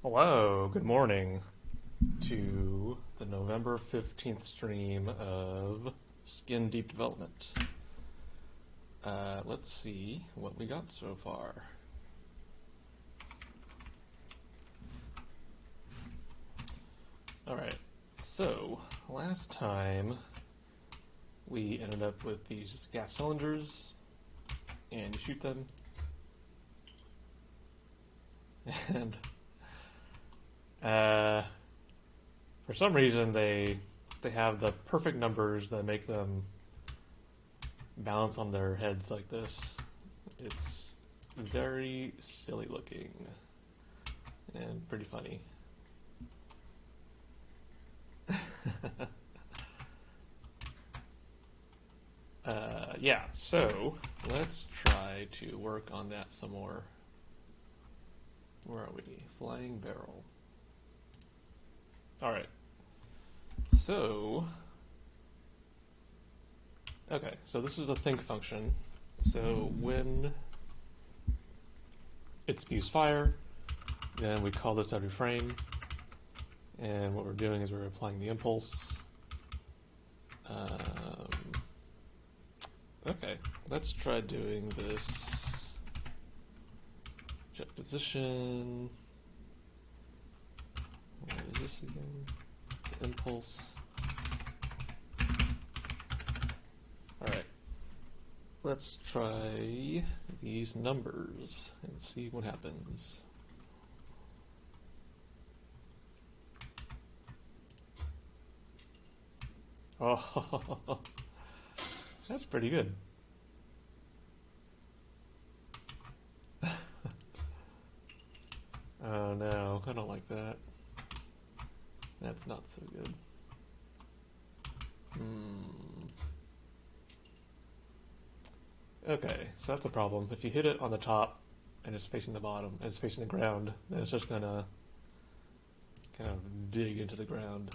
Hello, good morning to the November 15th stream of Skin Deep Development. Let's see what we got so far. Alright, so last time we ended up with these gas cylinders, and you shoot them, and for some reason they have the perfect numbers that make them balance on their heads like this. It's very silly looking and pretty funny. Yeah, so let's try to work on that some more. Where are we? Flying barrel. Alright. So, okay, so this is a think function. So when it spews fire, then we call this every frame. And what we're doing is we're applying the impulse. Okay, let's try doing this. Jet position. What is this again? Impulse. Alright. Let's try these numbers and see what happens. Oh, that's pretty good. Oh no, I don't like that. That's not so good. Okay, so that's a problem. If you hit it on the top and it's facing the bottom, and it's facing the ground, then it's just gonna kind of dig into the ground.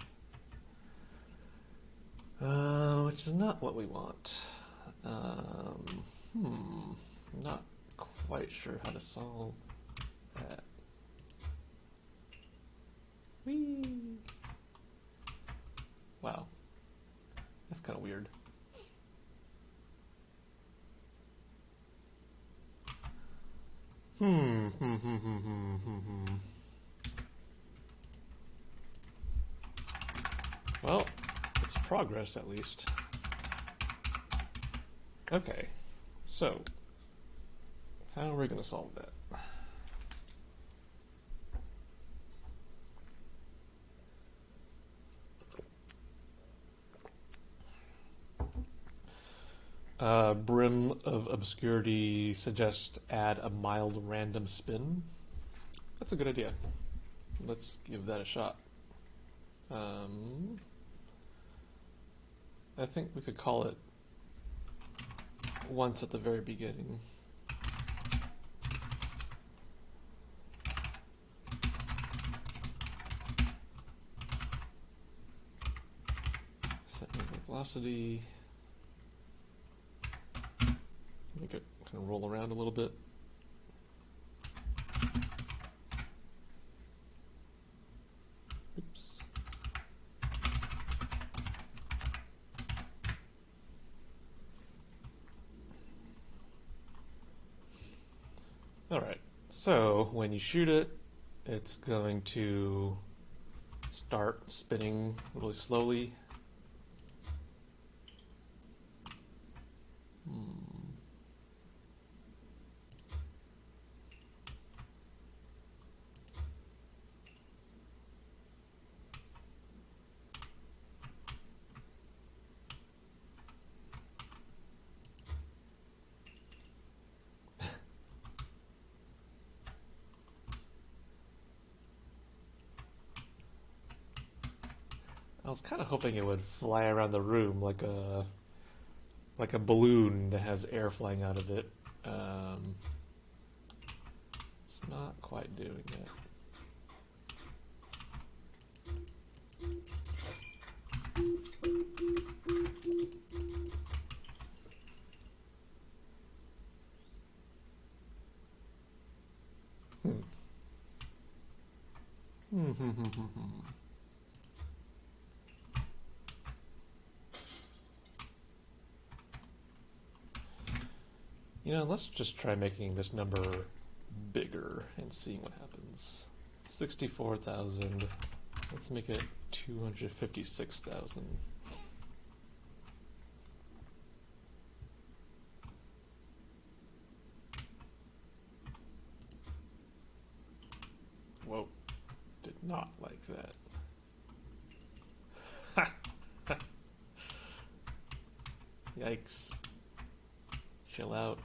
Which is not what we want. Not quite sure how to solve that. Whee! Wow. That's kind of weird. Well, it's progress at least. Okay, so how are we going to solve that? Brim of Obscurity suggests add a mild random spin. That's a good idea. Let's give that a shot. I think we could call it once at the very beginning. Set velocity. Make it kind of roll around a little bit. Oops. Alright, so when you shoot it, it's going to start spinning really slowly. I was kind of hoping it would fly around the room like a balloon that has air flying out of it. It's not quite doing it. You know, let's just try making this number bigger and seeing what happens. 64,000. Let's make it 256,000. Whoa. Did not like that. Yikes. Chill out.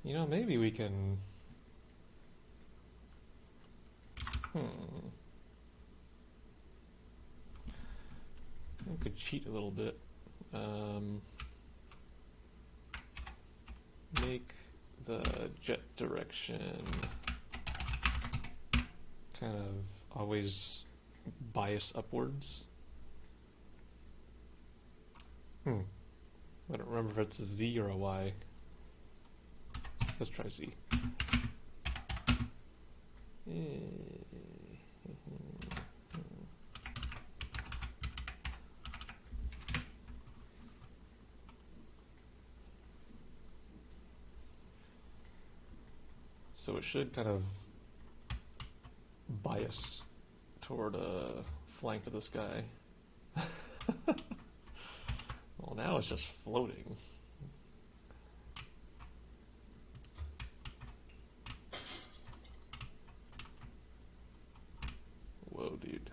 You know, maybe we can... I could cheat a little bit. Make the jet direction kind of always bias upwards. I don't remember if it's a Z or a Y. Let's try Z. So it should kind of bias toward a flank of this guy. Well, now it's just floating. Whoa, dude.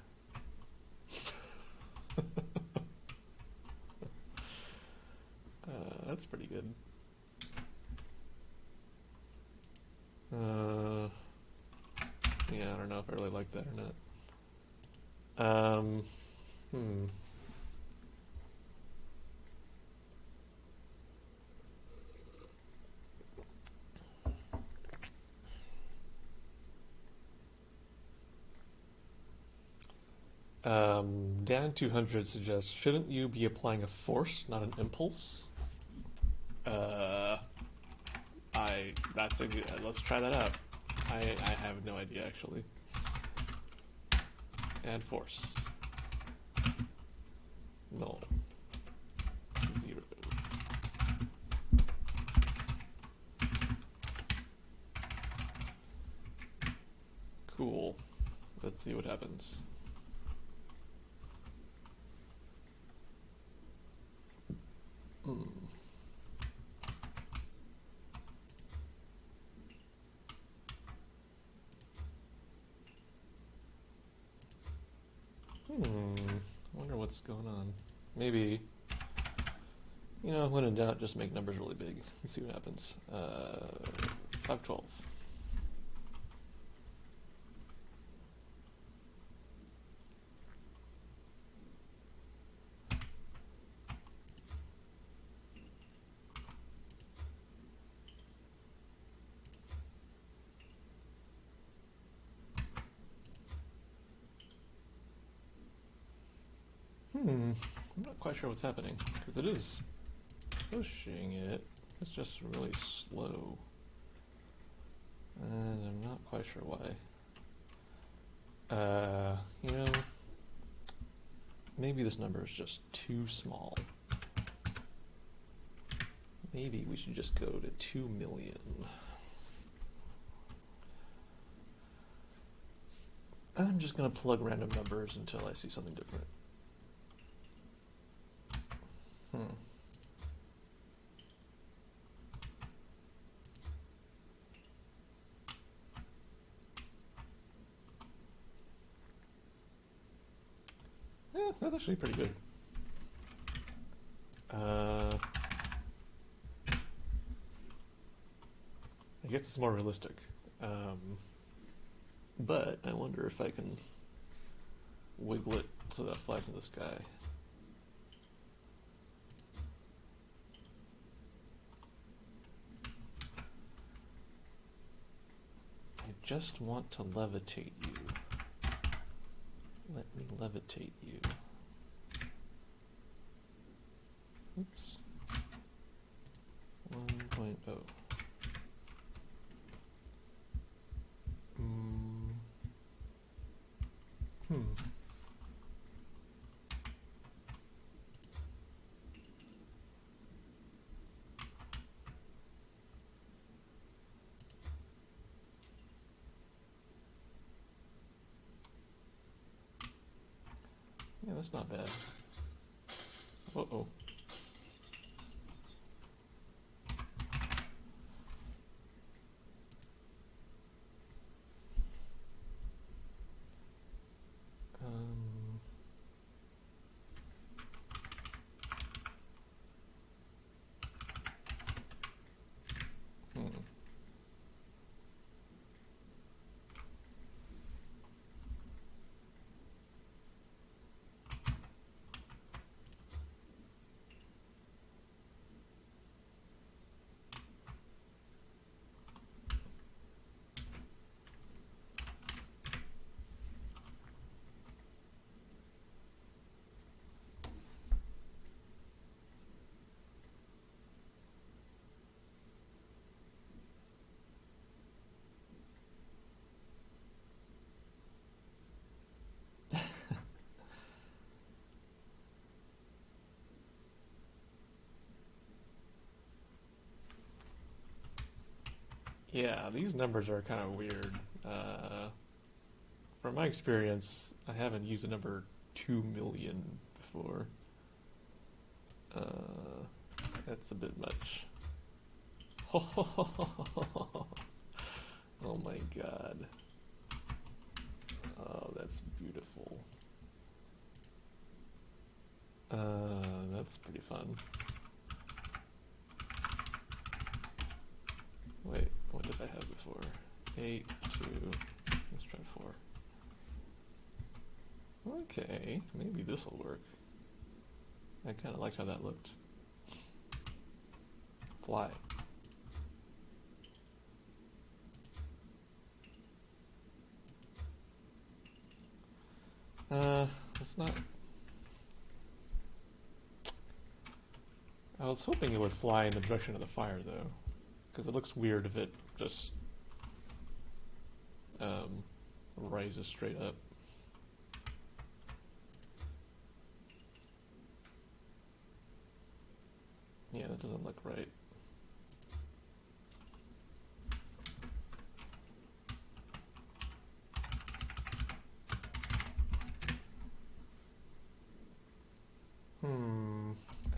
That's pretty good. Yeah, I don't know if I really like that or not. Dan 200 suggests, shouldn't you be applying a force, not an impulse? That's a good, let's try that out. I have no idea, actually. Add force. Null. 0. Cool. Let's see what happens. Wonder what's going on. Maybe, you know, when in doubt, just make numbers really big and see what happens. 512. I'm not quite sure what's happening, because it is pushing it. It's just really slow. And I'm not quite sure why. You know, maybe this number is just too small. Maybe we should just go to 2 million. I'm just going to plug random numbers until I see something different. Yeah, that's actually pretty good. I guess it's more realistic. But I wonder if I can wiggle it so that it flies in the sky. just want to levitate you. Let me levitate you. Oops. 1.0. Yeah, that's not bad. Uh-oh. Yeah, these numbers are kind of weird. From my experience, I haven't used the number 2 million before. That's a bit much. Oh my god. Oh, that's beautiful. That's pretty fun. Wait, what did I have before? 8, 2, let's try 4. Okay, maybe this'll work. I kind of liked how that looked. Fly. It's not... I was hoping it would fly in the direction of the fire, though. Because it looks weird if it just rises straight up. Yeah, that doesn't look right.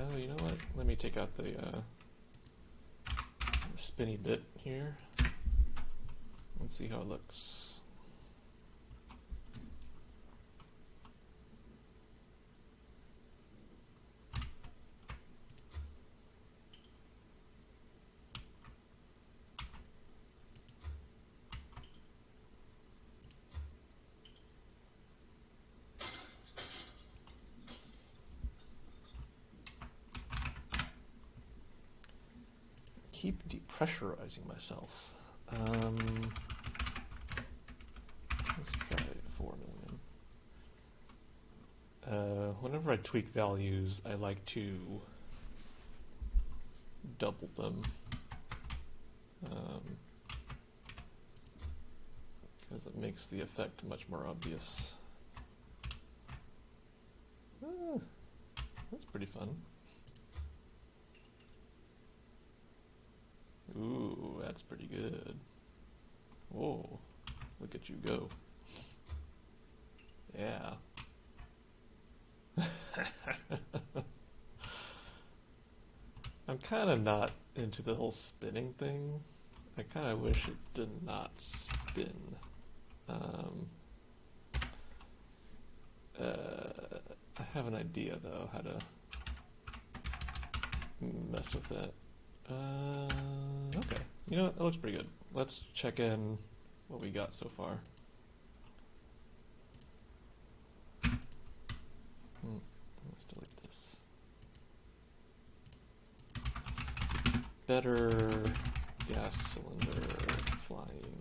Oh, you know what? Let me take out the spinny bit here. Let's see how it looks. Keep depressurizing myself. Let's try 4 million. Whenever I tweak values, I like to double them. Because it makes the effect much more obvious. That's pretty fun. Ooh, that's pretty good. Whoa, look at you go. Yeah. I'm kind of not into the whole spinning thing. I kind of wish it did not spin. I have an idea, though, how to mess with that. Okay. You know what? That looks pretty good. Let's check in what we got so far. Let's delete this. Better gas cylinder flying.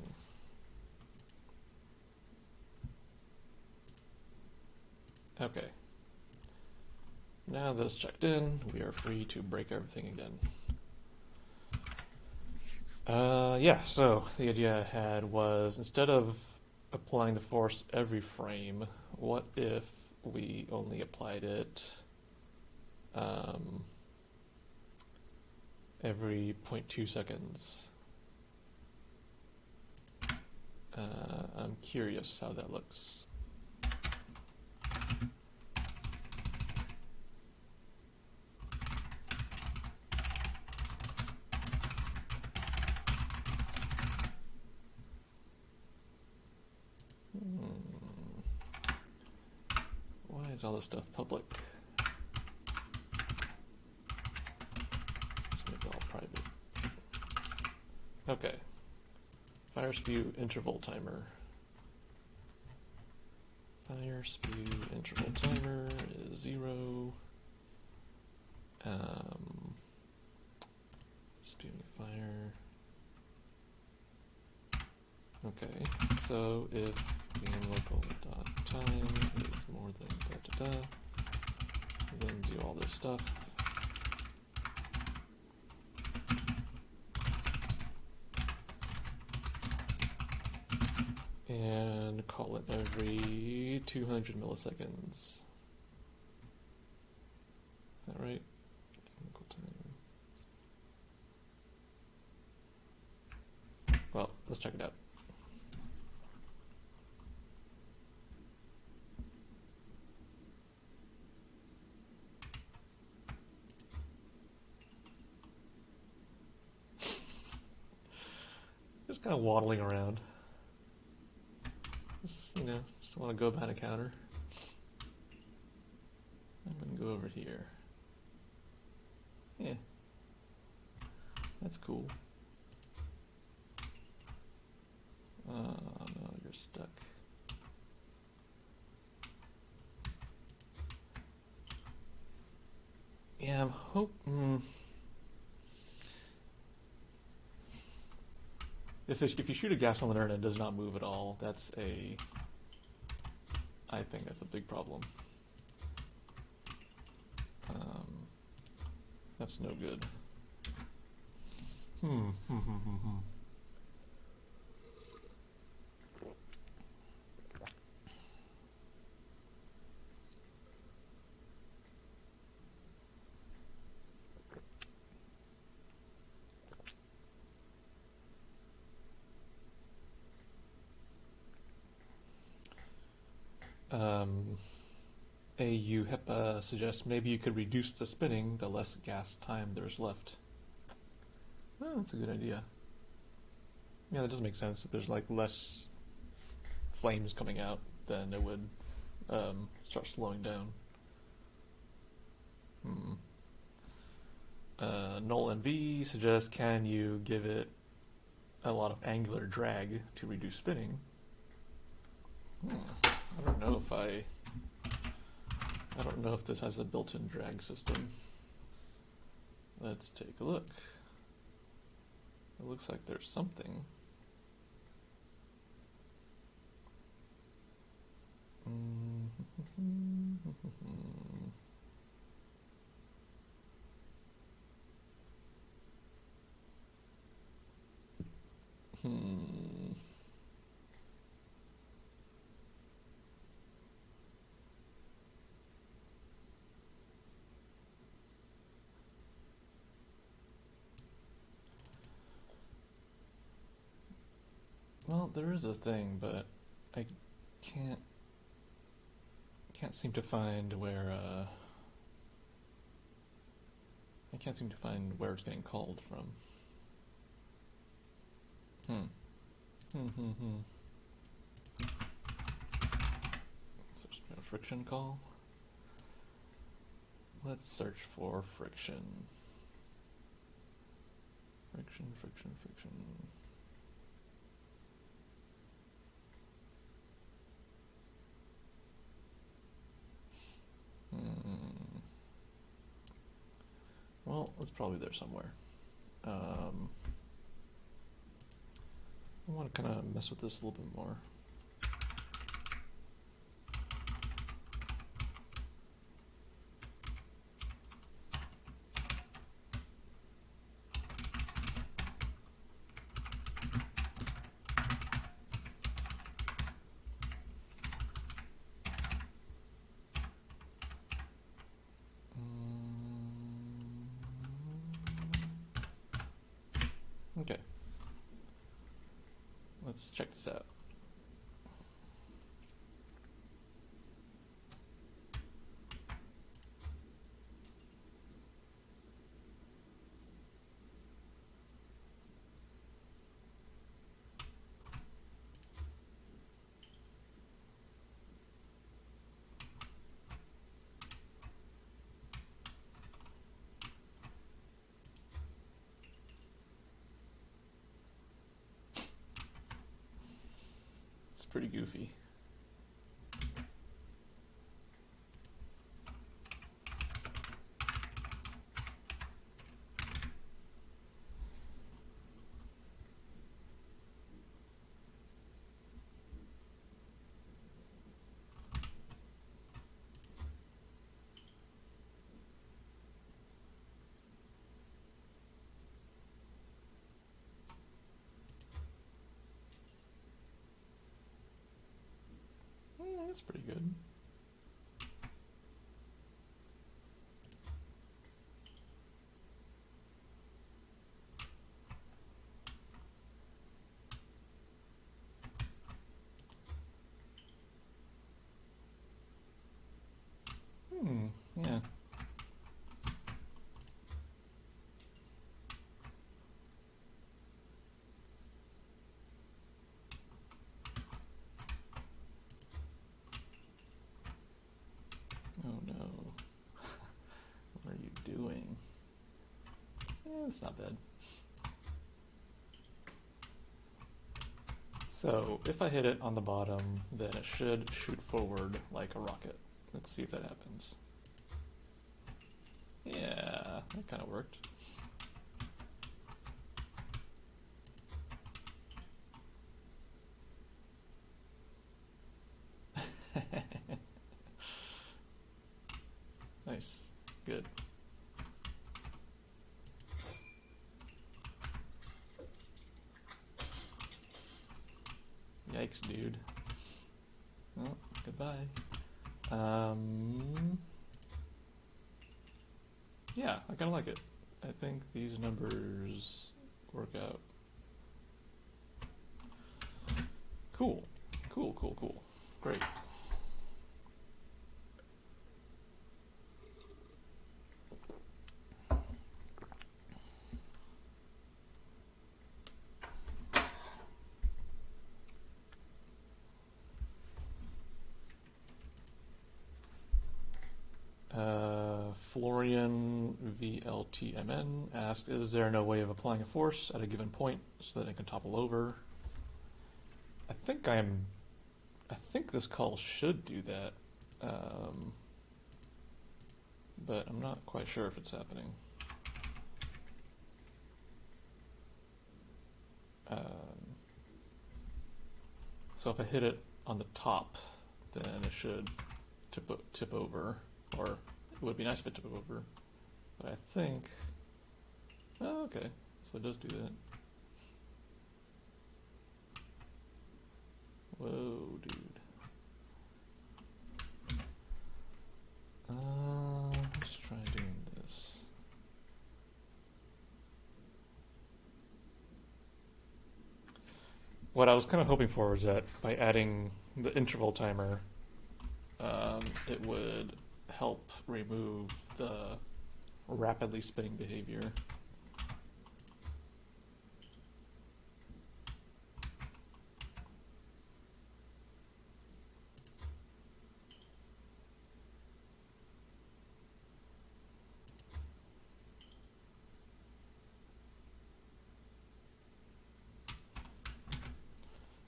Now that's checked in, we are free to break everything again. Yeah, so the idea I had was instead of applying the force every frame, what if we only applied it every 0.2 seconds? I'm curious how that looks. Why is all this stuff public? Let's make it all private. Okay. Fire spew interval timer. Fire spew interval timer is 0. Spewing fire. Okay, so if game_local.time is more than then do all this stuff. And call it every 200 milliseconds. Is that right? Chemical time. Well, let's check it out. Just kind of waddling around. Just want to go behind a counter. I'm going to go over here. Yeah. That's cool. Oh no, you're stuck. Yeah, I'm hoping... If you shoot a gas cylinder and it does not move at all, I think that's a big problem. That's no good. AU HEPA suggests maybe you could reduce the spinning, the less gas time there's left. Oh, that's a good idea. Yeah, that does make sense. If there's like less flames coming out, then it would start slowing down. Null NV suggests, can you give it a lot of angular drag to reduce spinning? I don't know if this has a built-in drag system. Let's take a look. It looks like there's something. Well, there is a thing, but I can't seem to find where it's getting called from. So just a friction call. Let's search for friction. Friction. Well, it's probably there somewhere. I want to kind of mess with this a little bit more. Let's check this out. It's pretty goofy. That's pretty good. Yeah. Oh no. What are you doing? It's not bad. So if I hit it on the bottom, then it should shoot forward like a rocket. Let's see if that happens. Yeah, that kind of worked. Nice. Good. Yikes, dude. Well, goodbye. Yeah, I kind of like it. I think these numbers work out. Cool. Cool, cool, cool. Great. Florian VLTMN asked, is there no way of applying a force at a given point so that it can topple over? I think this call should do that, but I'm not quite sure if it's happening. So if I hit it on the top, then it should tip over, or it would be nice if it tipped over, but I think, oh, okay, so it does do that. Whoa, dude. Let's try doing this. What I was kind of hoping for was that by adding the interval timer, it would help remove the rapidly spinning behavior.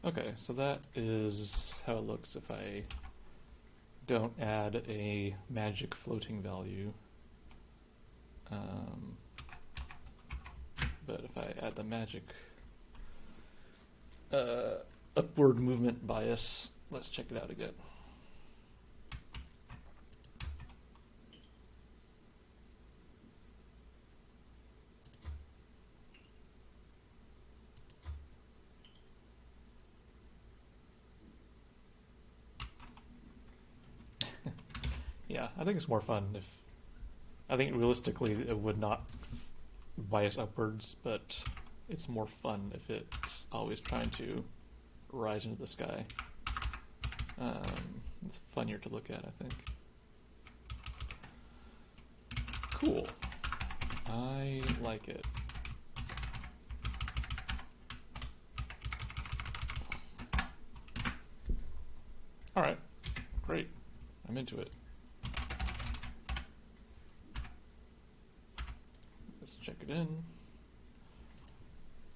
Okay, so that is how it looks if I don't add a magic floating value. But if I add the magic upward movement bias, let's check it out again. Yeah, I think it's more fun if, I think realistically it would not bias upwards, but it's more fun if it's always trying to rise into the sky. It's funnier to look at, I think. Cool. I like it. Alright, great. I'm into it. Let's check it in.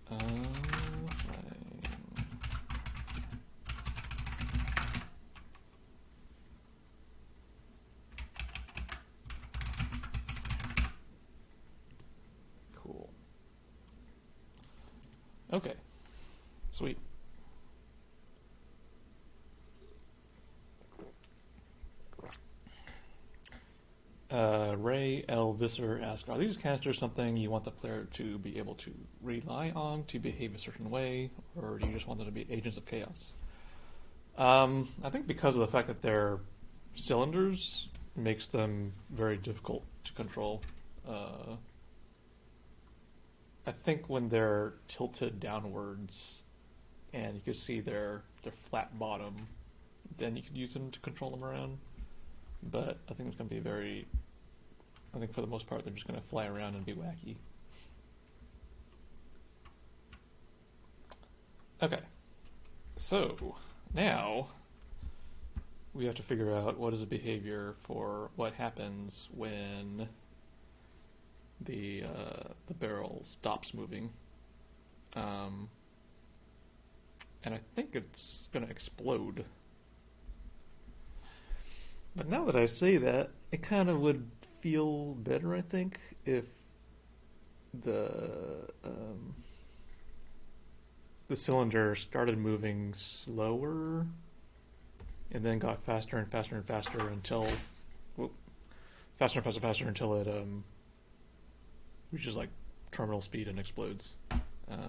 Fine. Cool. Okay. Sweet. Ray L. Visser asks, are these canisters something you want the player to be able to rely on to behave a certain way, or do you just want them to be agents of chaos? I think because of the fact that they're cylinders makes them very difficult to control. I think when they're tilted downwards and you can see their flat bottom, then you could use them to control them around. But I think it's going to be I think for the most part they're just going to fly around and be wacky. Okay, so now we have to figure out what is the behavior for what happens when the barrel stops moving. And I think it's going to explode. But now that I say that, it kind of would feel better, I think, if the cylinder started moving slower and then got faster and faster and faster until faster and faster until it reaches like terminal speed and explodes. That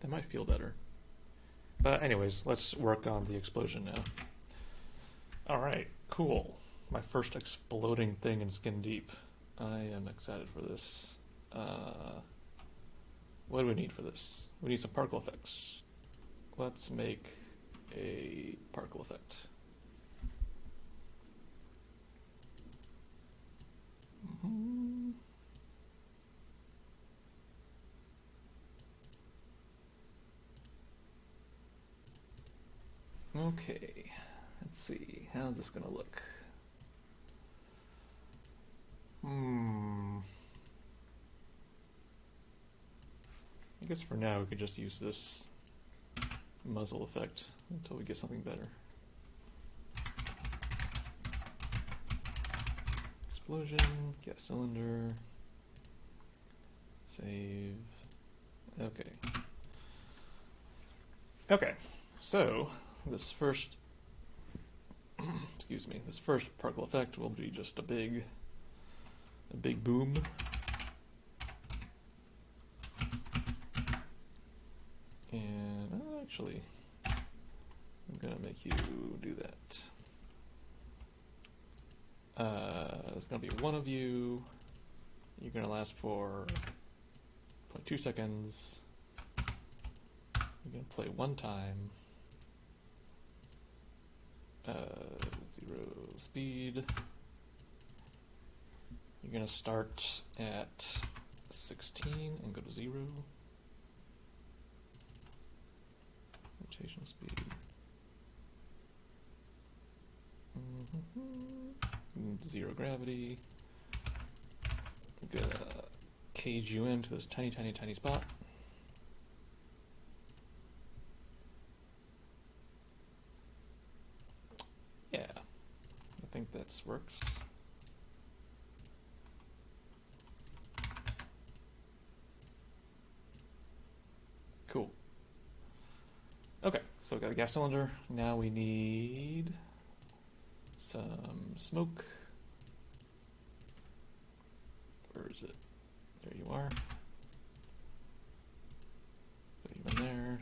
might feel better. But anyways, let's work on the explosion now. Alright, cool. My first exploding thing in Skin Deep. I am excited for this. What do we need for this? We need some particle effects. Let's make a particle effect. Okay, let's see. How's this gonna look? I guess for now we could just use this muzzle effect until we get something better. Explosion, gas cylinder, save. Okay. Okay, so this first excuse me, this first particle effect will be just a big boom. And actually, I'm gonna make you do that. There's gonna be one of you. You're gonna last for 0.2 seconds. You're gonna play one time. 0 speed. You're gonna start at 16 and go to 0. Rotational speed. Zero gravity. I'm gonna cage you into this tiny spot. Yeah, I think that works. Cool. Okay, so we got the gas cylinder. Now we need some smoke. Where is it? There you are. Put you in there.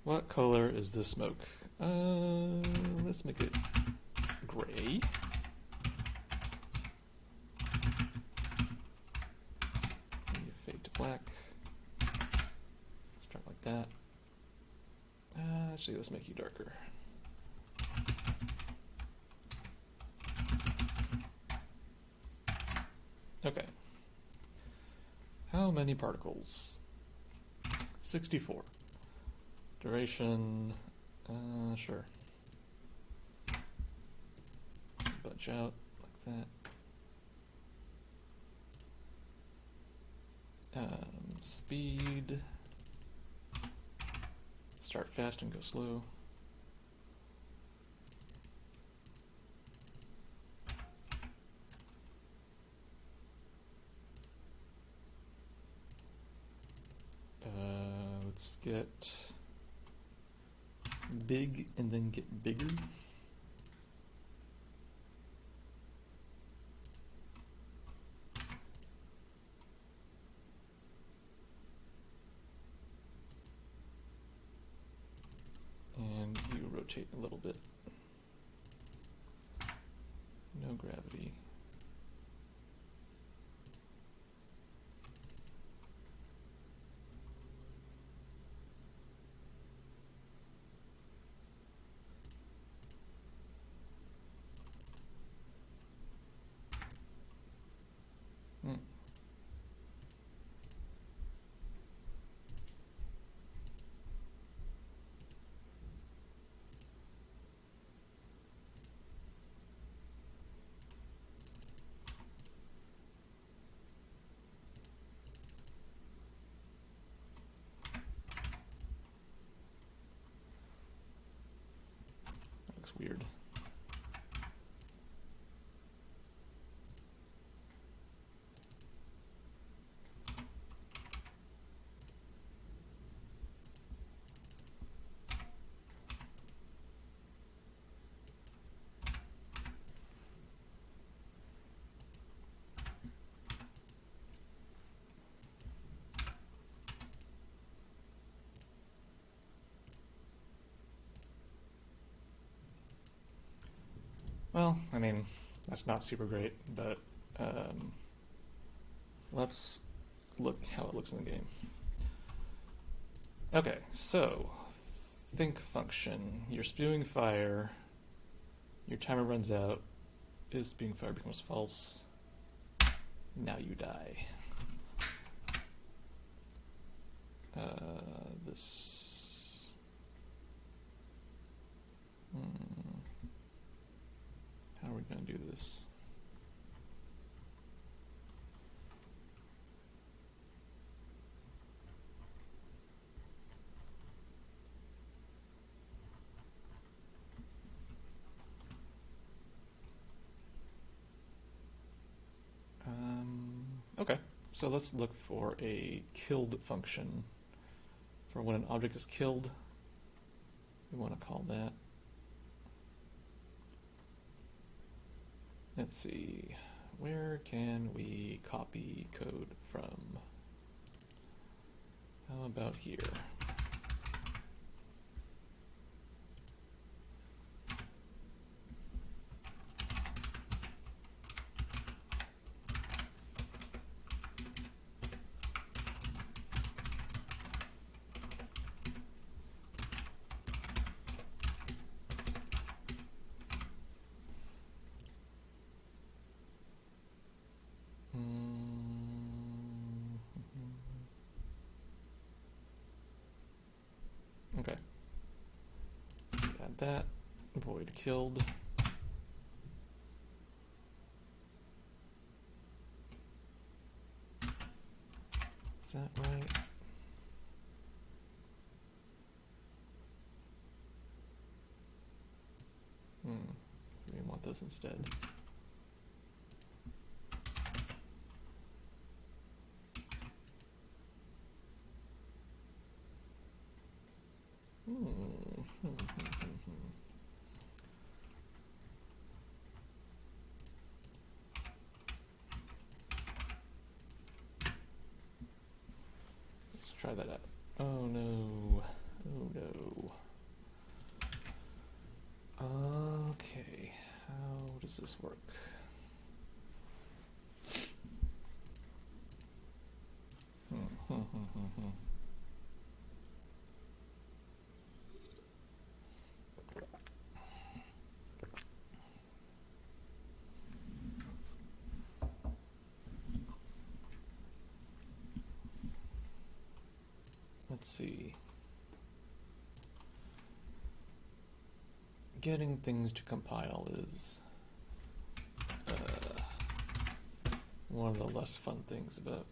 What color is this smoke? Let's make it gray. And you fade to black. Start like that. Actually, let's make you darker. Okay. How many particles? 64. Duration, sure. Bunch out like that. Speed. Start fast and go slow. Let's get big and then get bigger. And you rotate a little bit. No gravity. Looks weird. Well, I mean, that's not super great, but let's look how it looks in the game. Okay, so think function. You're spewing fire. Your timer runs out. Is spewing fire becomes false. Now you die. This. How are we going to do this? Okay, so let's look for a killed function. For when an object is killed, we want to call that. Let's see, where can we copy code from? How about here? Okay. So add that. Void killed. Is that right? We want those instead. Let's try that out. Oh no. Oh no. Okay, how does this work? let's see. Getting things to compile is one of the less fun things about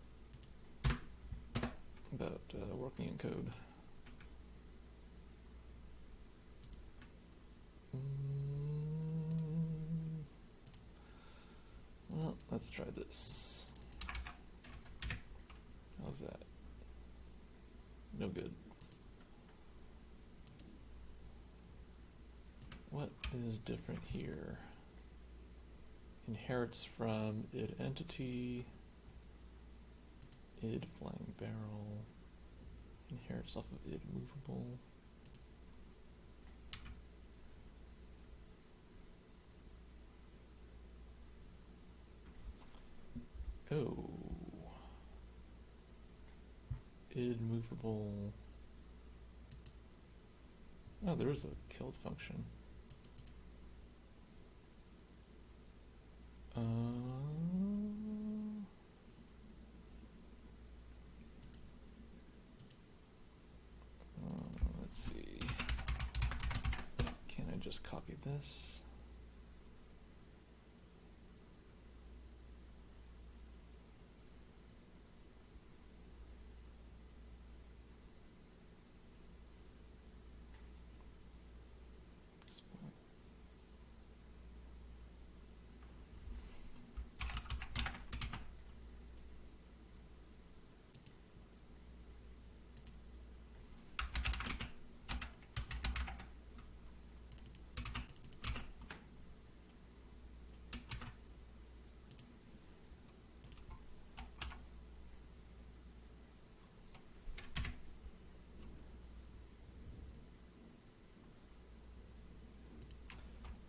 working in code. Well, let's try this. How's that? No good. What is different here? Inherits from id entity, id flying barrel, inherits off of id movable. Oh. Id movable. Oh, there is a killed function. Let's see. Can I just copy this?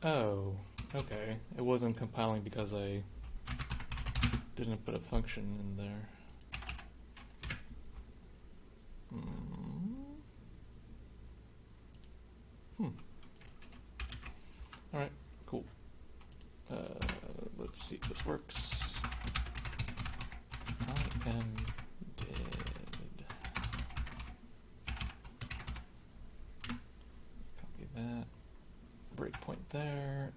Oh, okay. It wasn't compiling because I didn't put a function in there. Alright, cool. Let's see if this works. I am dead. Copy that. Breakpoint there.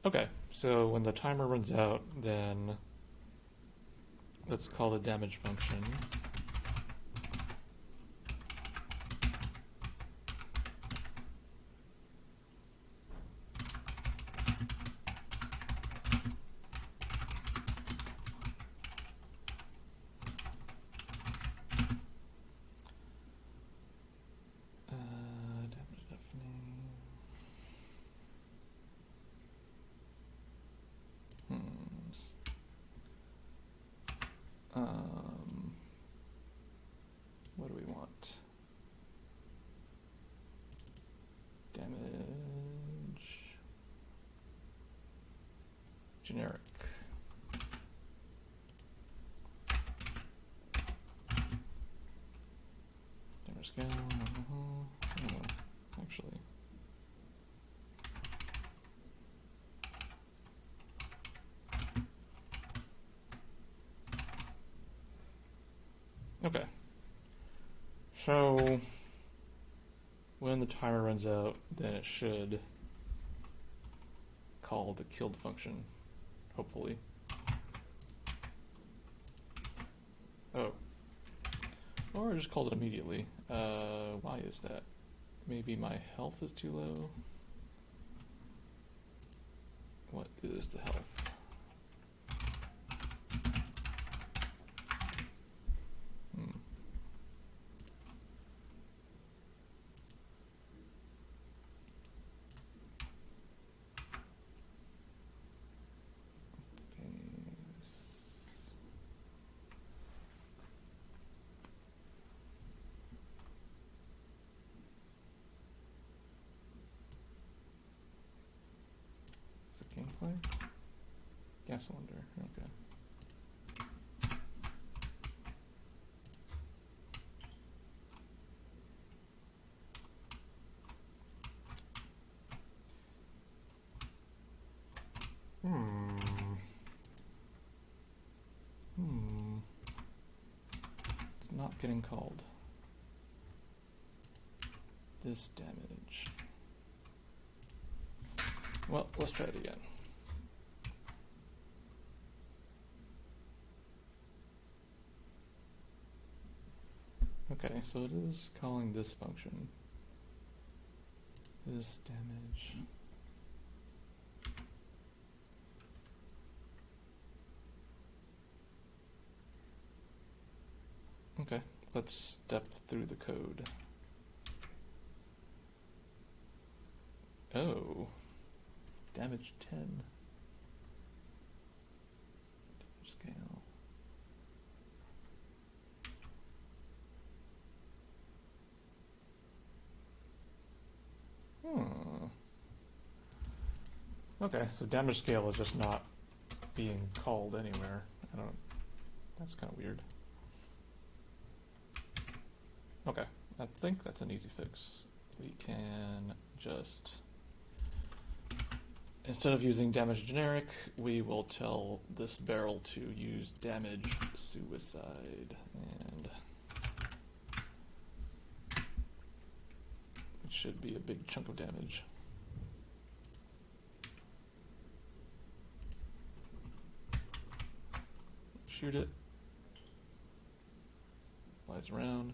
Okay, so when the timer runs out, then let's call the damage function. What do we want? Damage. Generic. Damage scale. Actually. Okay. So when the timer runs out, then it should call the killed function, hopefully. Oh. Or it just calls it immediately. Why is that? Maybe my health is too low? What is the health? Is it gameplay? Gas cylinder, okay. getting called. This damage. Well, let's try it again. Okay, so it is calling this function. This damage. Okay, let's step through the code. Oh, damage 10. Damage scale. Okay, so damage scale is just not being called anywhere. That's kind of weird. Okay, I think that's an easy fix. We can just, instead of using damage generic, we will tell this barrel to use damage suicide, and it should be a big chunk of damage. Shoot it. Flies around.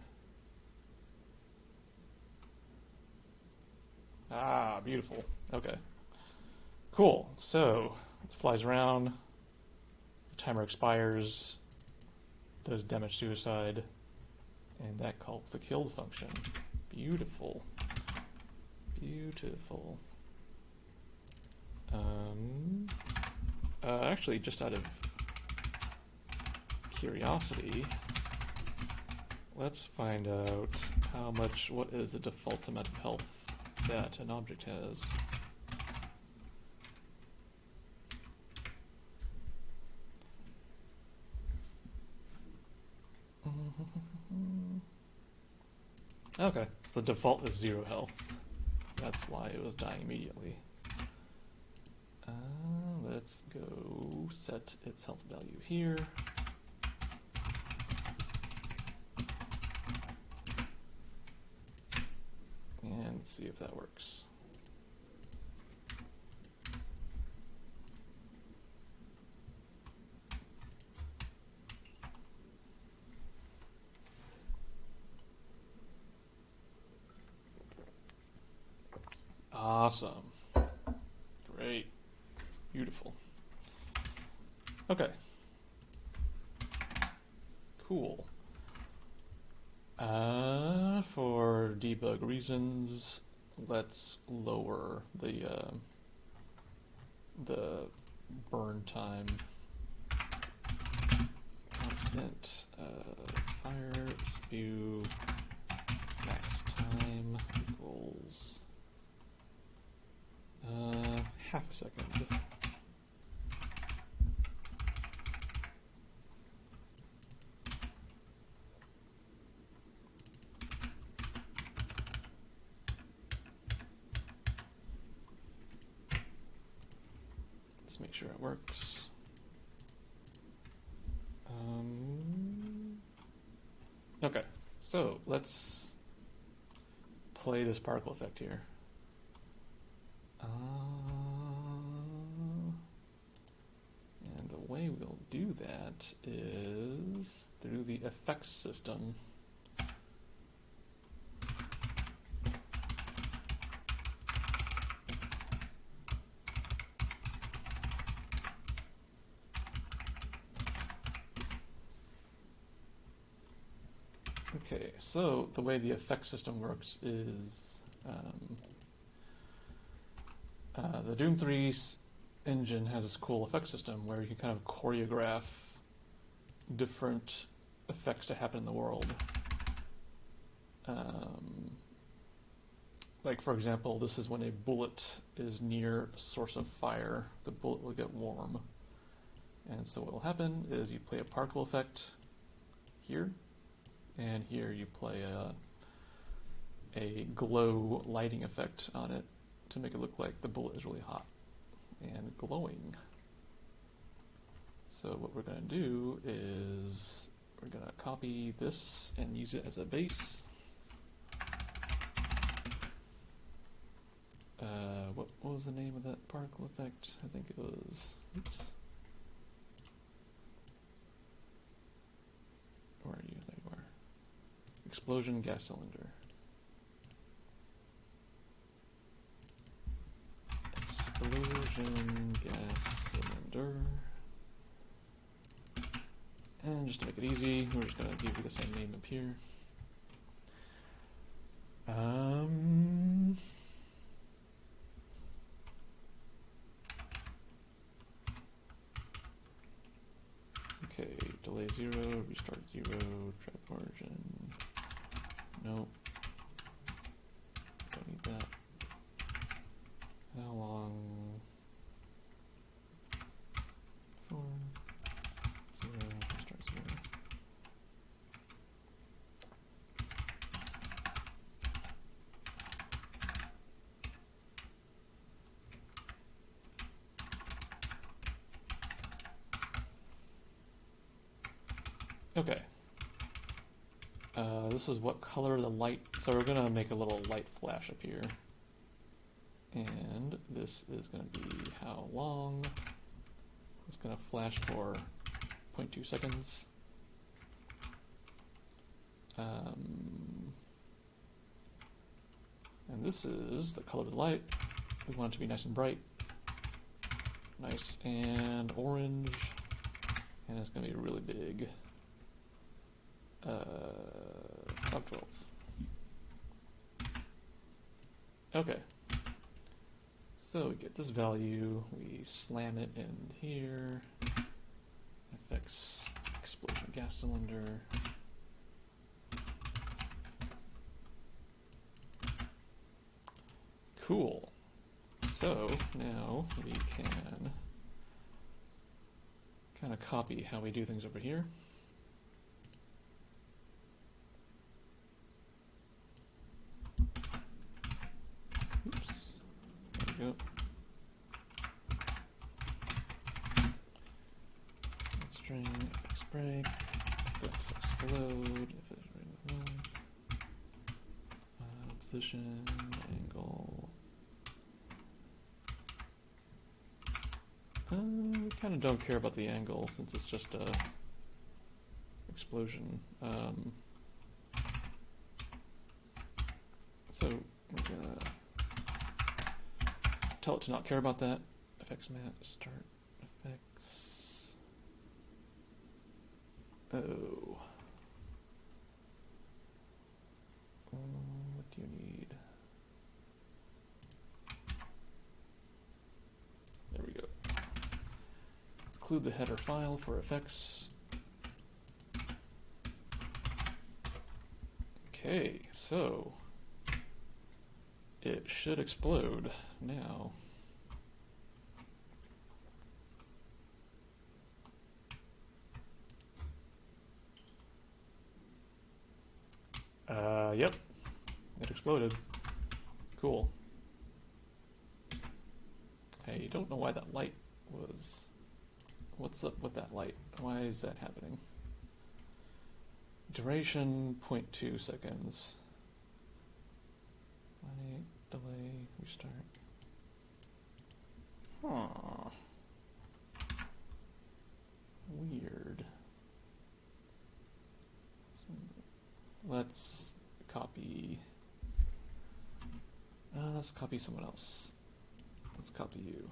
Ah, beautiful. Okay. Cool. So, it flies around. The timer expires. Does damage suicide. And that calls the killed function. Beautiful. Beautiful. Actually, just out of curiosity, let's find out what is the default amount of health that an object has. Okay, so the default is 0 health. That's why it was dying immediately. Let's go set its health value here. And see if that works. Awesome. Great. Beautiful. Okay. Cool. For debug reasons, let's lower the burn time constant. Fire spew max time equals half a second. Let's make sure it works. Okay, so let's play this particle effect here. And the way we'll do that is through the effects system. Okay, so the way the effects system works is the Doom 3 engine has this cool effect system where you can kind of choreograph different effects to happen in the world. Like, for example, this is when a bullet is near a source of fire, the bullet will get warm. And so what will happen is you play a particle effect here, and here you play a glow lighting effect on it to make it look like the bullet is really hot and glowing. So what we're going to do is we're gonna copy this and use it as a base. What was the name of that particle effect? I think it was, oops. Where are you? There you are. Explosion gas cylinder. Explosion gas cylinder. And just to make it easy, we're just going to give you the same name up here. Okay, delay 0, restart 0, track origin. Nope. Don't need that. How long? 4, 0, restart 0. Okay. This is what color the light, so we're gonna make a little light flash up here. And this is gonna be how long. It's gonna flash for 0.2 seconds. And this is the color of the light. We want it to be nice and bright. Nice and orange. And it's gonna be really big. About 12. Okay. So we get this value, we slam it in here. FX explosion gas cylinder. Cool. So now we can kind of copy how we do things over here. Oops. There we go. String, FX break, FX explode, if it's right with position, angle. We kind of don't care about the angle since it's just a explosion. So we're gonna tell it to not care about that. FX mat, start, FX. Oh. What do you need? There we go. Include the header file for effects. Okay, so it should explode now. Yep, it exploded. Cool. I don't know why that light was... What's up with that light? Why is that happening? Duration, 0.2 seconds. Light, delay, restart. Huh. Weird. Let's copy... let's copy someone else. Let's copy you.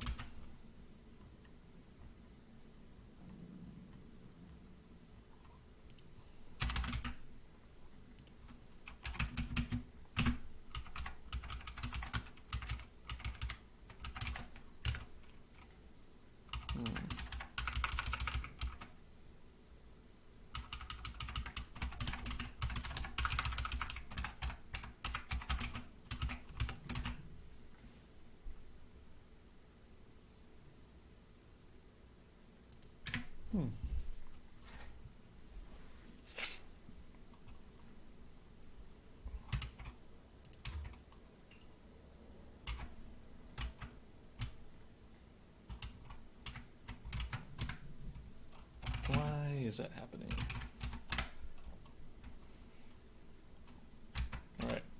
Why is that happening?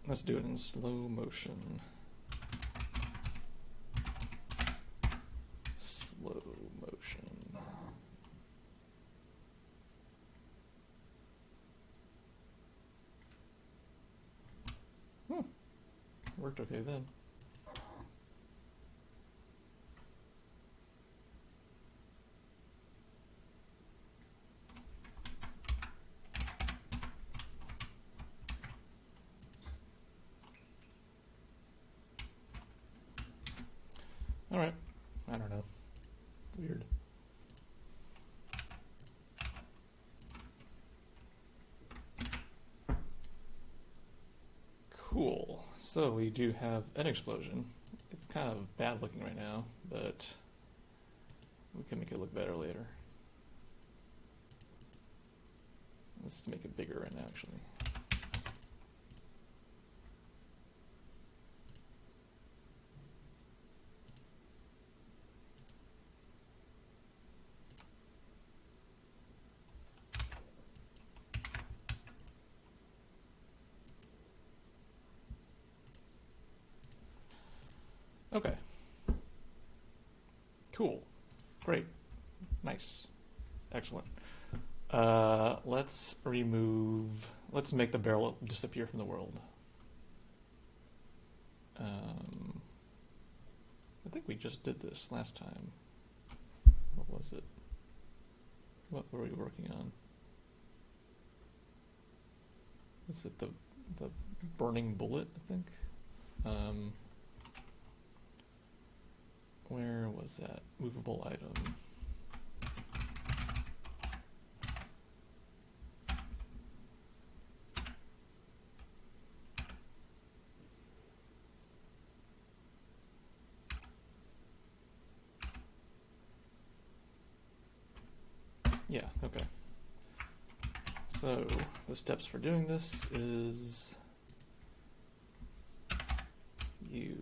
let's do it in slow motion. Slow motion. Worked okay then. All right. I don't know. Weird. Cool. So we do have an explosion. It's kind of bad looking right now, but we can make it look better later. Let's make it bigger right now, actually. Okay. Cool. Great. Nice. Excellent. Let's make the barrel disappear from the world. I think we just did this last time. What was it? What were we working on? Was it the burning bullet, I think? Where was that? Movable item. Yeah, okay. So the steps for doing this is you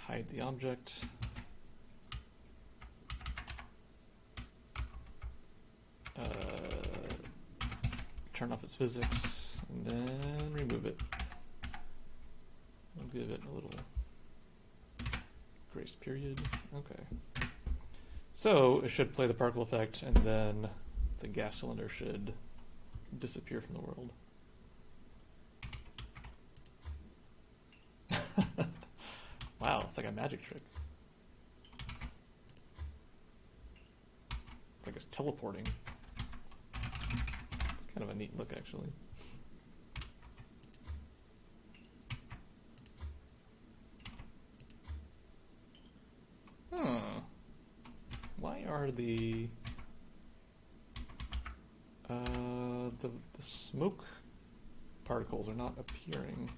hide the object, turn off its physics, and then remove it. We'll give it a little grace period. Okay. So it should play the particle effect, and then the gas cylinder should disappear from the world. Wow, it's like a magic trick. It's like it's teleporting. It's kind of a neat look, actually. Why are the smoke particles are not appearing?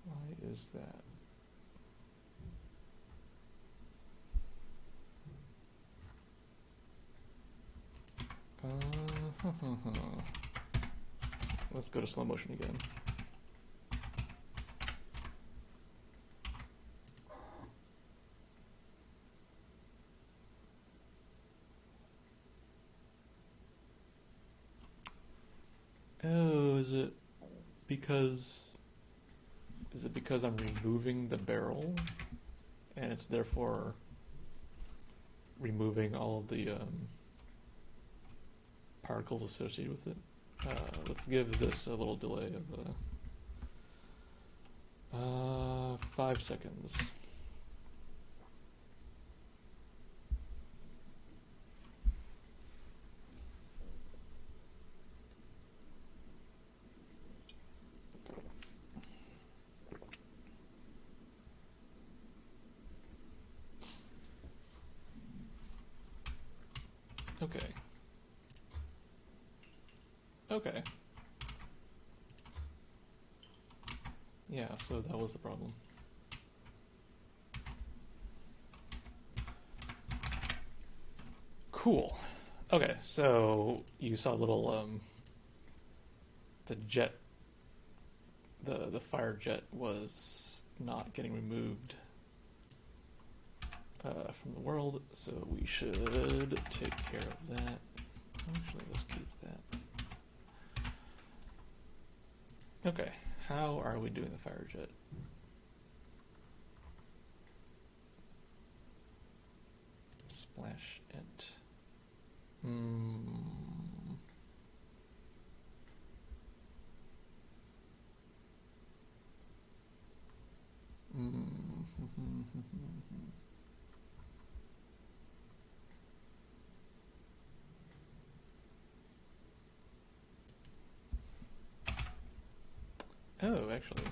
Why is that? Let's go to slow motion again. Oh, is it because I'm removing the barrel and it's therefore removing all of the particles associated with it? Let's give this a little delay of 5 seconds. Okay. Okay. Yeah, so that was the problem. Cool. Okay, so you saw a little the fire jet was not getting removed from the world, so we should take care of that. Actually, let's keep that. Okay, how are we doing the fire jet? Splash int. Oh, actually,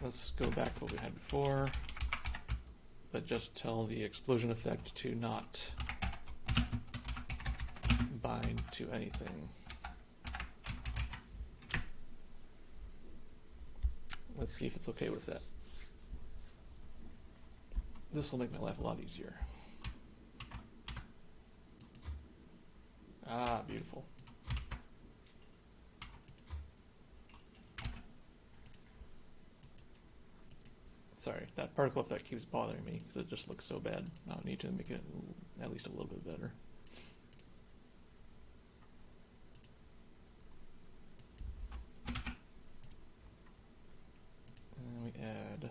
let's go back to what we had before, but just tell the explosion effect to not bind to anything. Let's see if it's okay with that. This will make my life a lot easier. Ah, beautiful. Sorry, that particle effect keeps bothering me because it just looks so bad. I need to make it at least a little bit better. And we add...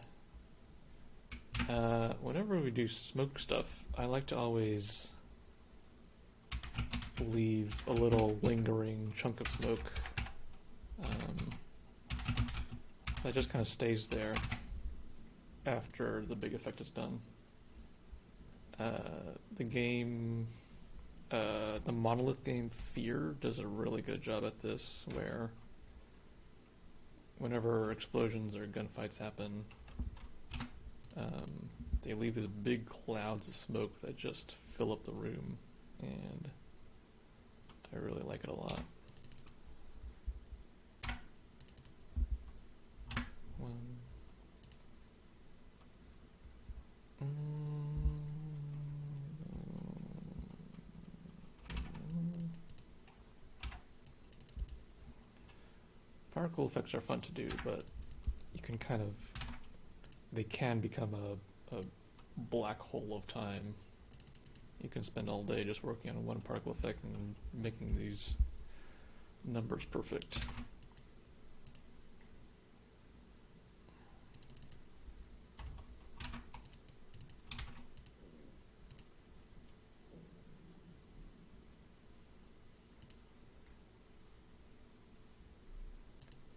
whenever we do smoke stuff, I like to always leave a little lingering chunk of smoke that just kind of stays there after the big effect is done. The game, the Monolith game Fear does a really good job at this, where whenever explosions or gunfights happen, they leave these big clouds of smoke that just fill up the room, and I really like it a lot. Particle effects are fun to do, but you can kind of, they can become a black hole of time. You can spend all day just working on one particle effect and making these numbers perfect.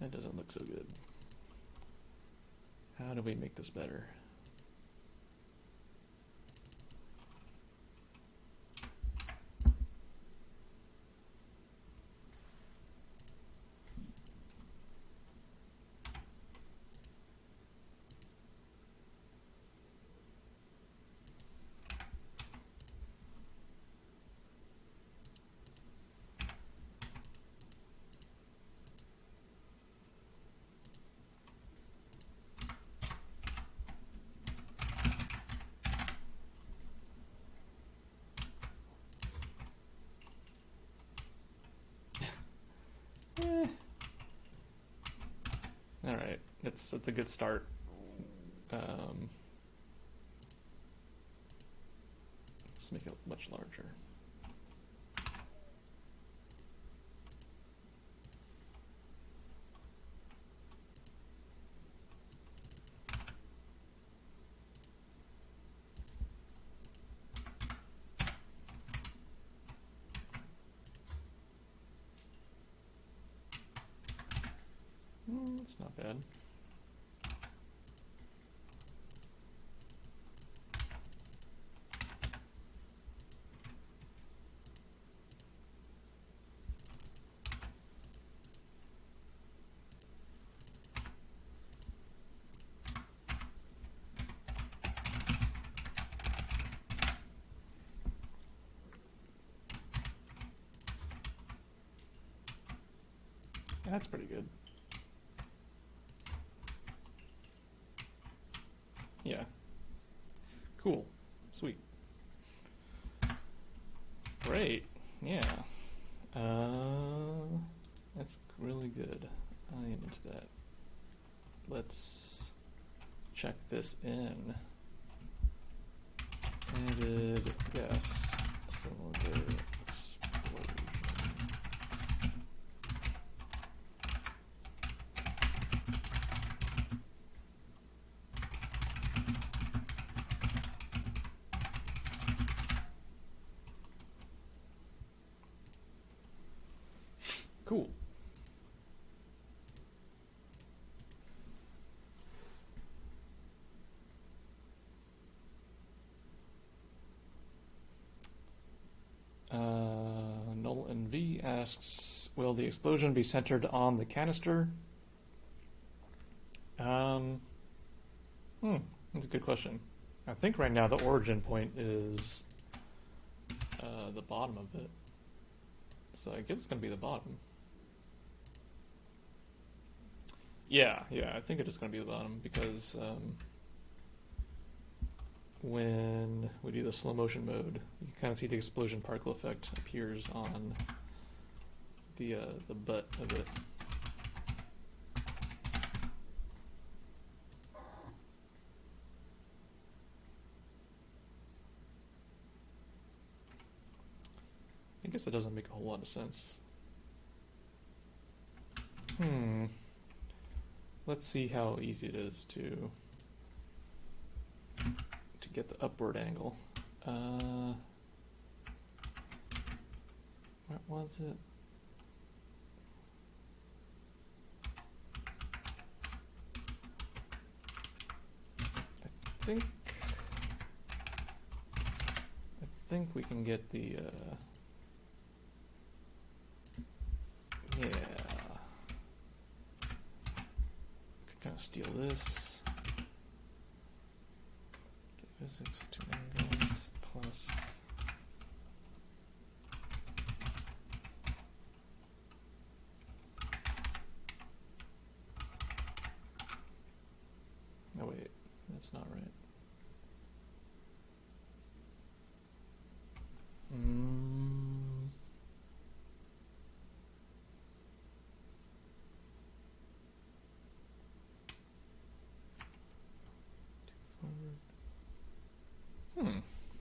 That doesn't look so good. How do we make this better? All right, it's a good start. Let's make it much larger. That's not bad. That's pretty good. Yeah. Cool. Sweet. Great. Yeah. That's really good. I am into that. Let's check this in. Added gas cylinder explosion. Cool. Null NV asks, will the explosion be centered on the canister? That's a good question. I think right now the origin point is the bottom of it. So I guess it's going to be the bottom. Yeah, I think it is going to be the bottom because when we do the slow motion mode, you can kind of see the explosion particle effect appears on the butt of it. I guess it doesn't make a whole lot of sense. Let's see how easy it is to get the upward angle. What was it? I think we can get the yeah. Could kind of steal this. Get physics to angles plus. Oh wait, that's not right.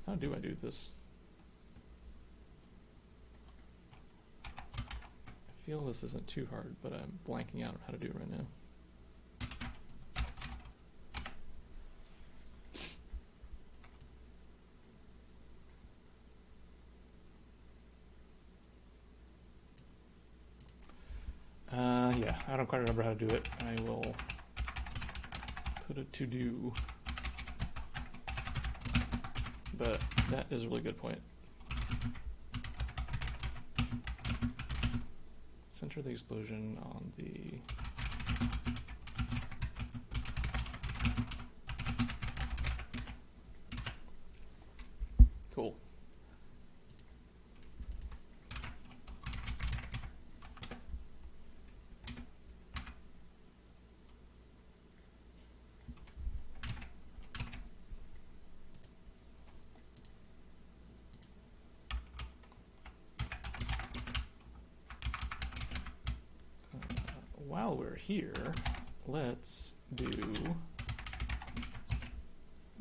How do I do this? I feel this isn't too hard, but I'm blanking out on how to do it right now. Yeah, I don't quite remember how to do it. I will put a to do. But that is a really good point. Center the explosion on the cool. While we're here, let's do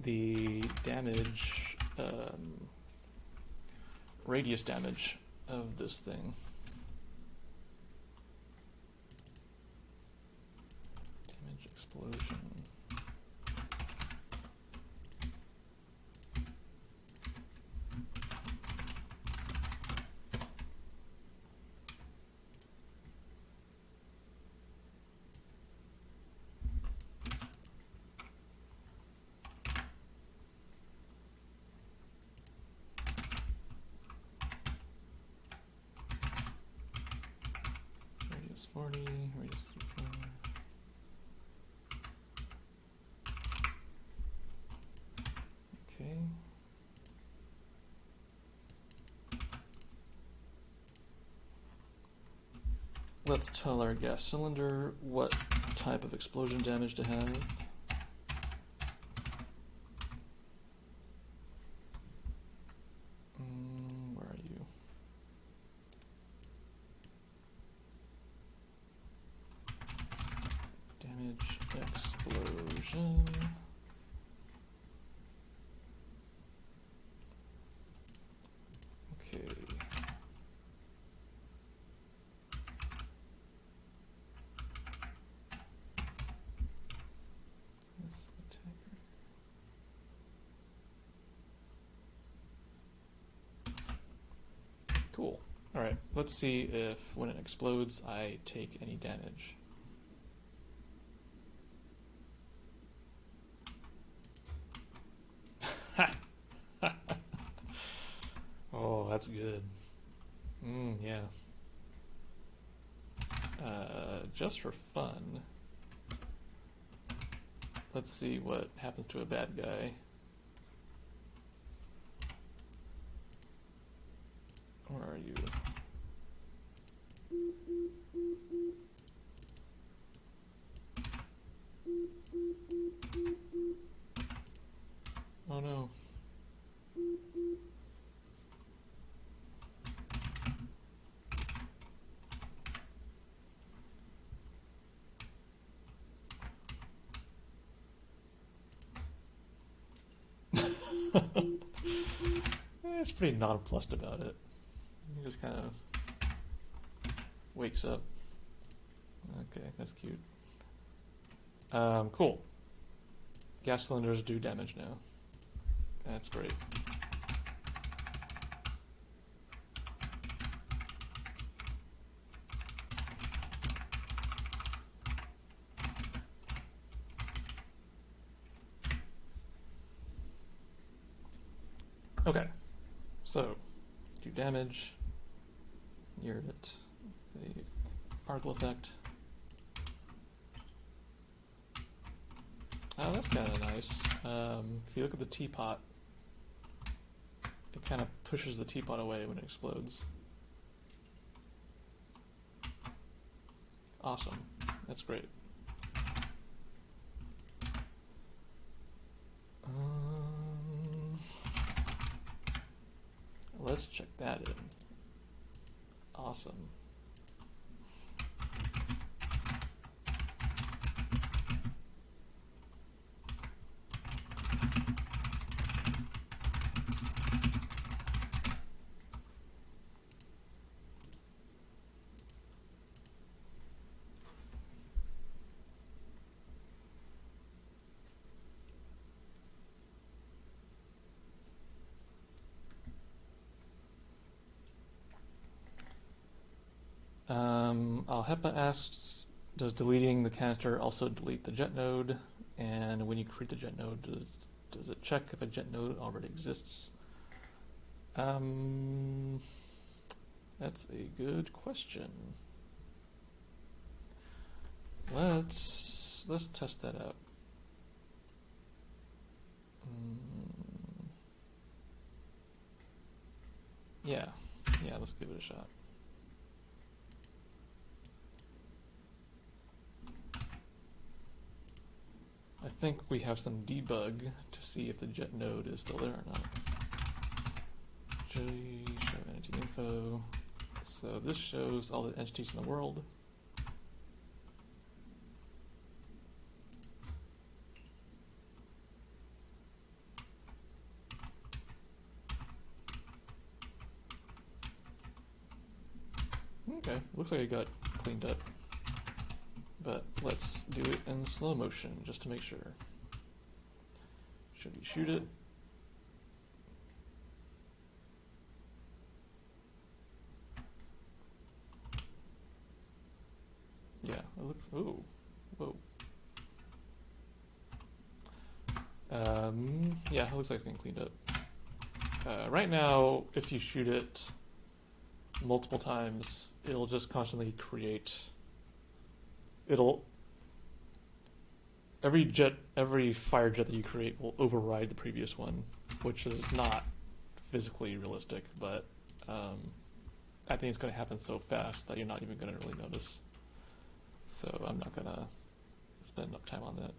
the damage, radius damage of this thing. Damage explosion. Radius 40, radius 54. Okay. Let's tell our gas cylinder what type of explosion damage to have. Where are you? Damage explosion. Alright, let's see if when it explodes I take any damage. Oh, that's good. Yeah. Just for fun, let's see what happens to a bad guy. Where are you? Oh no. It's pretty nonplussed about it. He just kind of wakes up. Okay, that's cute. Cool. Gas cylinders do damage now. That's great. Okay, so do damage, near it, the particle effect. Oh, that's kind of nice. If you look at the teapot, it kind of pushes the teapot away when it explodes. Awesome, that's great. Let's check that in. Awesome. Alhepa asks, does deleting the canister also delete the jet node? And when you create the jet node, does it check if a jet node already exists? That's a good question. Let's test that out. Yeah, let's give it a shot. I think we have some debug to see if the jet node is still there or not. Show entity info. So this shows all the entities in the world. Okay, looks like it got cleaned up. But let's do it in slow motion just to make sure. Should we shoot it? Yeah, it looks. Ooh, whoa. Yeah, it looks like it's getting cleaned up. Right now, if you shoot it multiple times, it'll just constantly create. Every fire jet that you create will override the previous one, which is not physically realistic, but I think it's going to happen so fast that you're not even going to really notice. So I'm not going to spend enough time on that.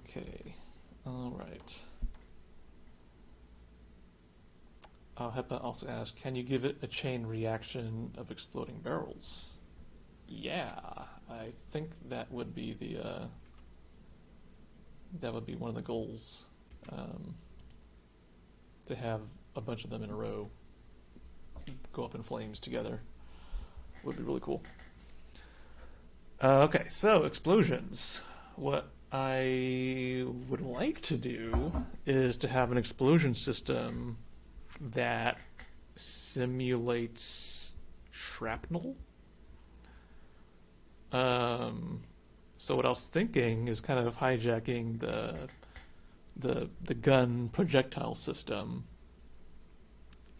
Okay, all right. Hepa also asked, can you give it a chain reaction of exploding barrels? Yeah, I think that would be one of the goals, to have a bunch of them in a row go up in flames together. Would be really cool. Okay, so explosions. What I would like to do is to have an explosion system that simulates shrapnel. So what I was thinking is kind of hijacking the gun projectile system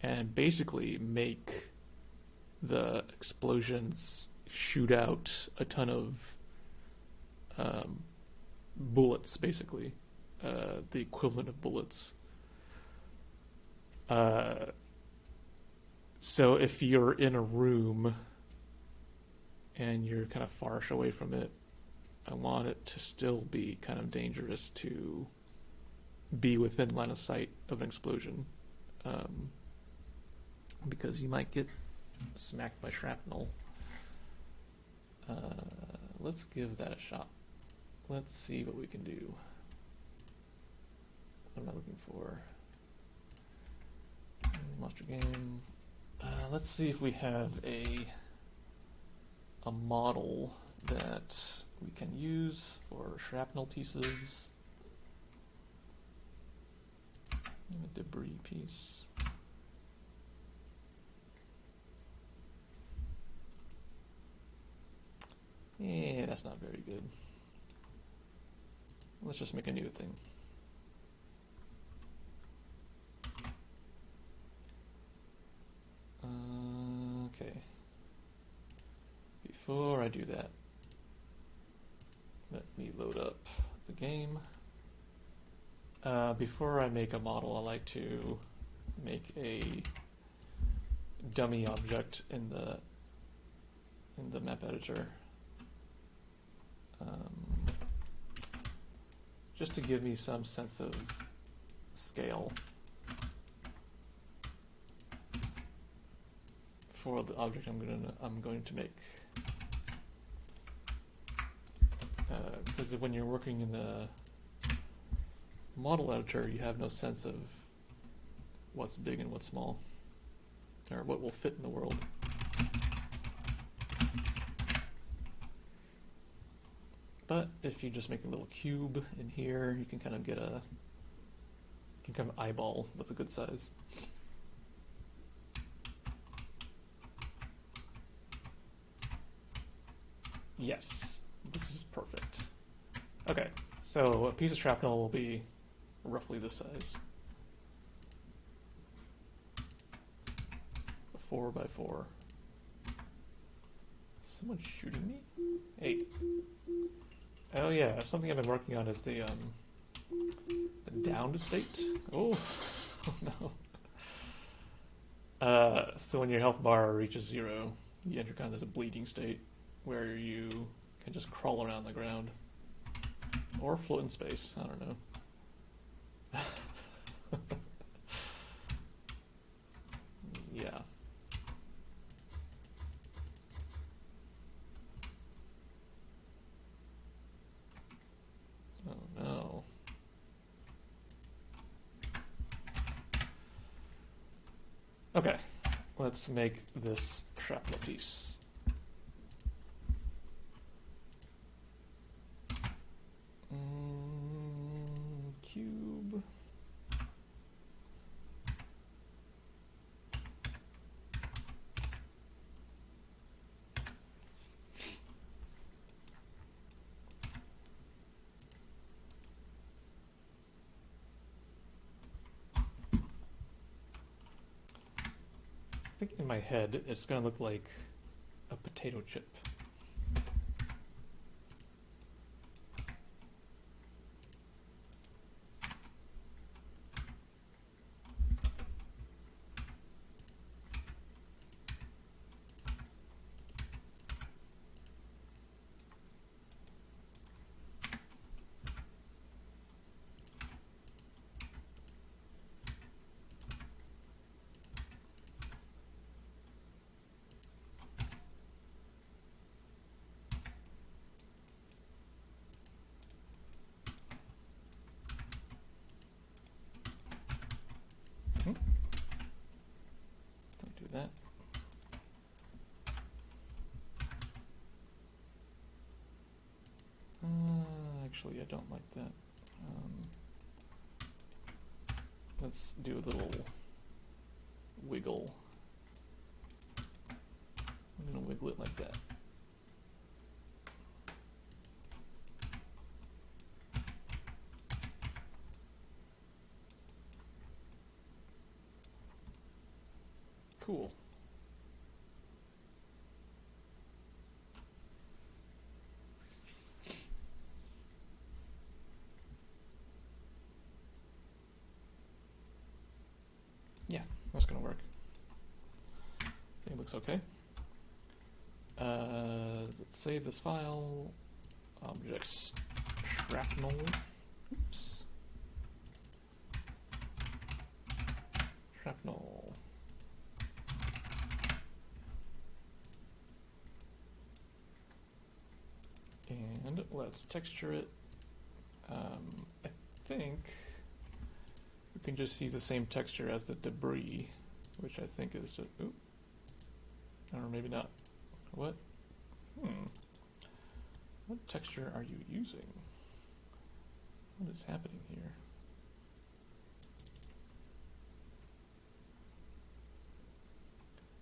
and basically make the explosions shoot out a ton of bullets, basically, the equivalent of bullets. So if you're in a room and you're kind of far away from it, I want it to still be kind of dangerous to be within line of sight of an explosion, because you might get smacked by shrapnel. Let's give that a shot. Let's see what we can do. What am I looking for? Monster game. Let's see if we have a model that we can use for shrapnel pieces. A debris piece. Yeah, that's not very good. Let's just make a new thing. Okay. Before I do that, let me load up the game. Before I make a model, I like to make a dummy object in the map editor, just to give me some sense of scale for the object I'm going to make. Because when you're working in the model editor, you have no sense of what's big and what's small, or what will fit in the world. But if you just make a little cube in here, you can kind of get eyeball what's a good size. Yes, this is perfect. Okay, so a piece of shrapnel will be roughly this size. 4x4. Someone's shooting me? Hey. Oh yeah, something I've been working on is the downed state. Oh, oh no. So when your health bar reaches 0, you enter kind of this bleeding state where you can just crawl around the ground. Or float in space, I don't know. Yeah. Oh no. Okay, let's make this shrapnel piece. Cube. I think in my head it's going to look like a potato chip. Actually, I don't like that. Let's do a little wiggle. I'm gonna wiggle it like that. Cool. Yeah, that's gonna work. I think it looks okay. Let's save this file. Objects shrapnel. Oops. Shrapnel. And let's texture it. I think we can just use the same texture as the debris, which I think is just, ooh, or maybe not. What? What texture are you using? What is happening here?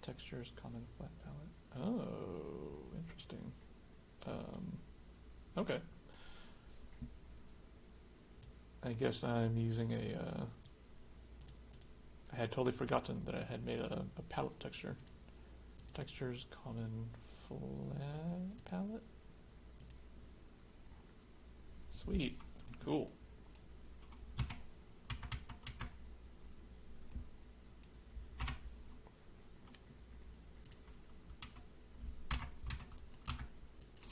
Textures, common, flat palette. Oh, interesting. Okay. I guess I'm using I had totally forgotten that I had made a palette texture. Textures, common, flat palette. Sweet. Cool.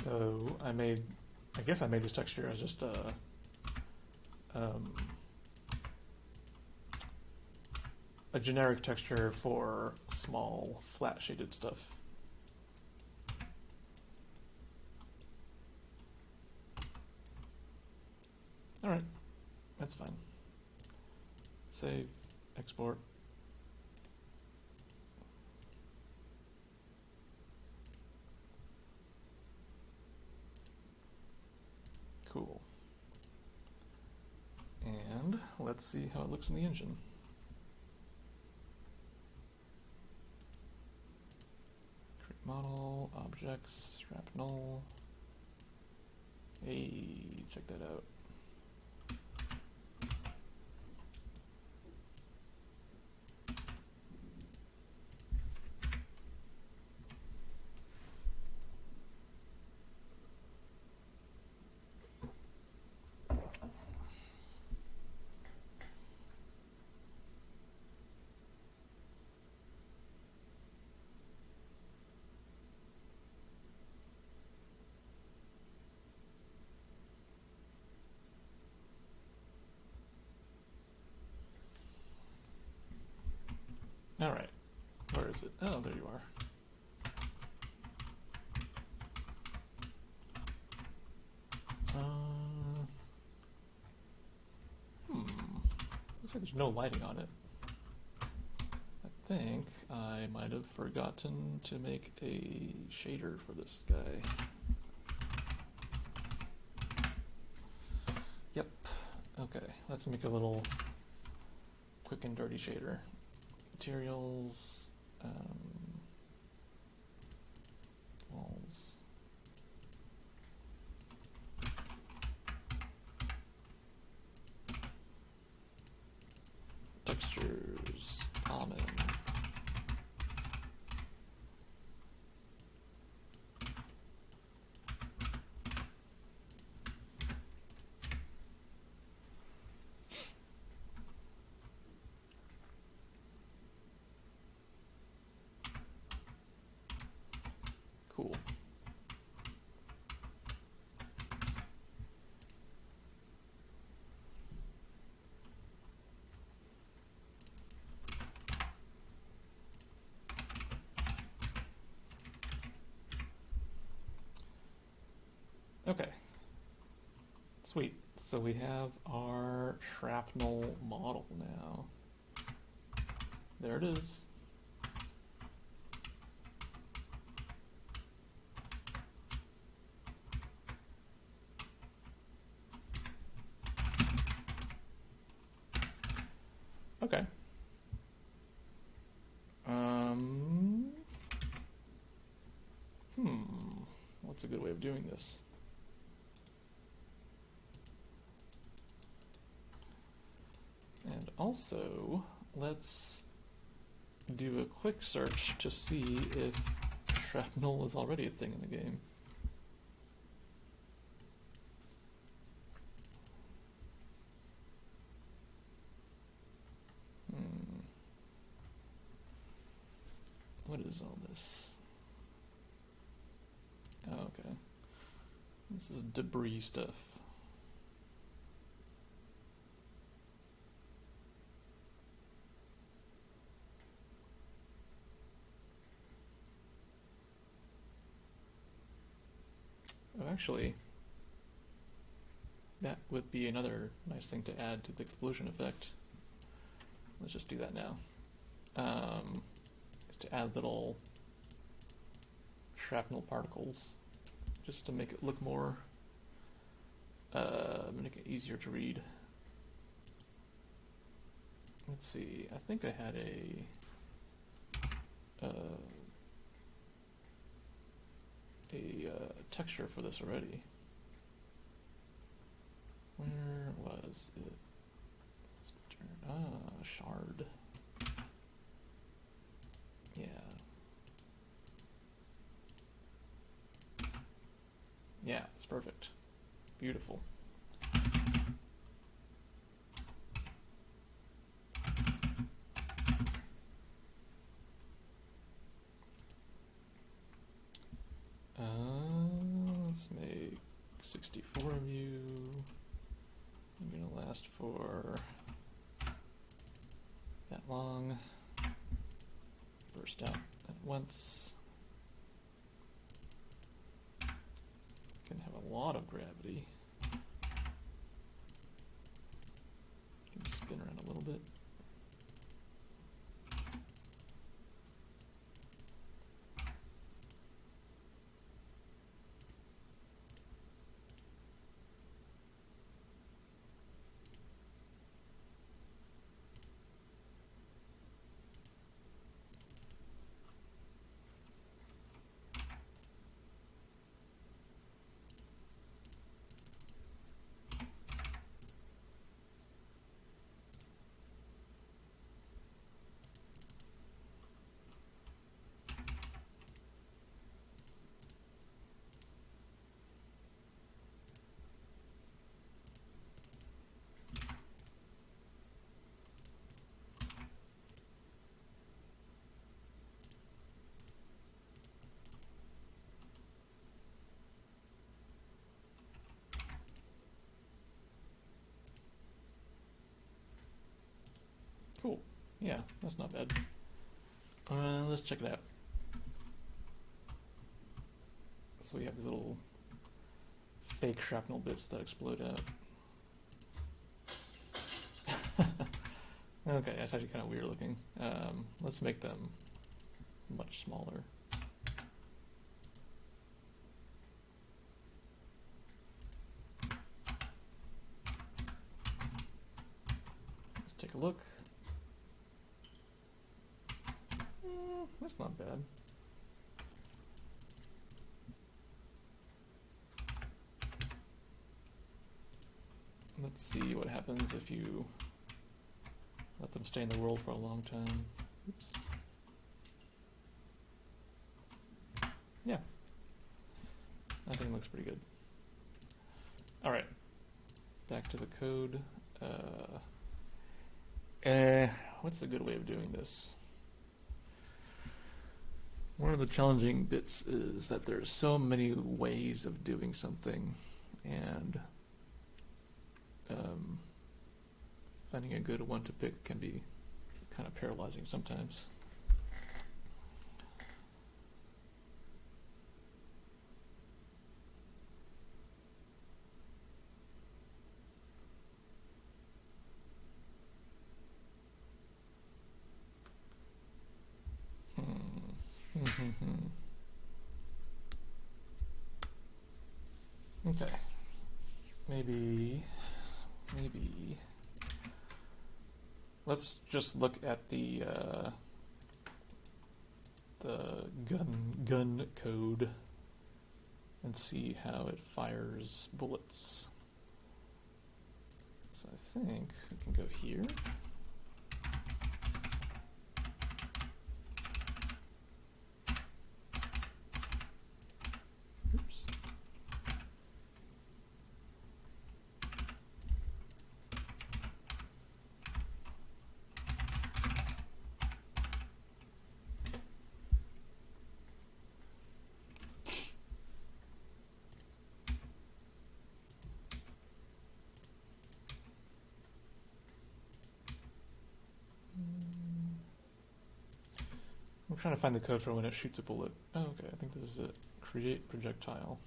So I guess I made this texture as just a generic texture for small, flat shaded stuff. All right, that's fine. Save, export. Cool. And let's see how it looks in the engine. Create model, objects, shrapnel. Hey, check that out. All right, where is it? Oh, there you are. Looks like there's no lighting on it. I think I might have forgotten to make a shader for this guy. Yep. Okay, let's make a little quick and dirty shader. Materials, walls. Textures, common. Cool. Okay. Sweet. So we have our shrapnel model now. There it is. Okay. What's a good way of doing this? And also, let's do a quick search to see if shrapnel is already a thing in the game. What is all this? Oh, okay. This is debris stuff. Oh, actually, that would be another nice thing to add to the explosion effect. Let's just do that now. Is to add little shrapnel particles, just to make it look more, make it easier to read. Let's see, I think I had a texture for this already. Where was it? Shard. Yeah. Yeah, it's perfect. Beautiful. Let's make 64 of you. I'm gonna last for that long. Burst out at once. Can have a lot of gravity. Can spin around a little bit. Cool. Yeah, that's not bad. Let's check it out. So we have these little fake shrapnel bits that explode out. Okay, that's actually kind of weird looking. Let's make them much smaller. Let's take a look. That's not bad. Let's see what happens if you let them stay in the world for a long time. Oops. Yeah. I think it looks pretty good. Alright. Back to the code. What's a good way of doing this? One of the challenging bits is that there's so many ways of doing something, and finding a good one to pick can be kind of paralyzing sometimes. Okay. Maybe let's just look at the gun code and see how it fires bullets. So I think we can go here. Oops. I'm trying to find the code for when it shoots a bullet. Oh, okay, I think this is it. Create projectile.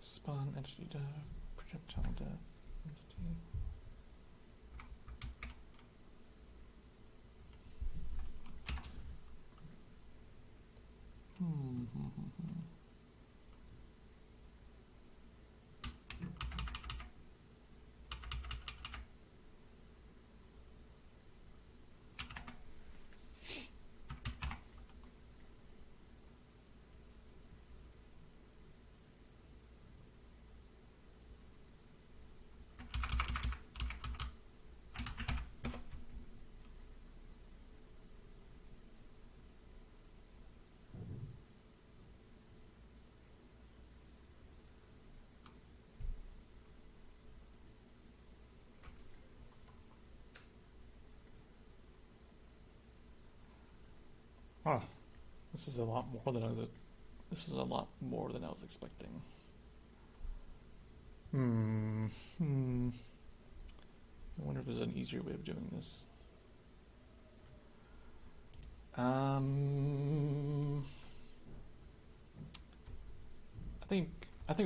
Spawn entity dev, projectile dev, entity. Huh. This is a lot more than I was. This is a lot more than I was expecting. I wonder if there's an easier way of doing this. I think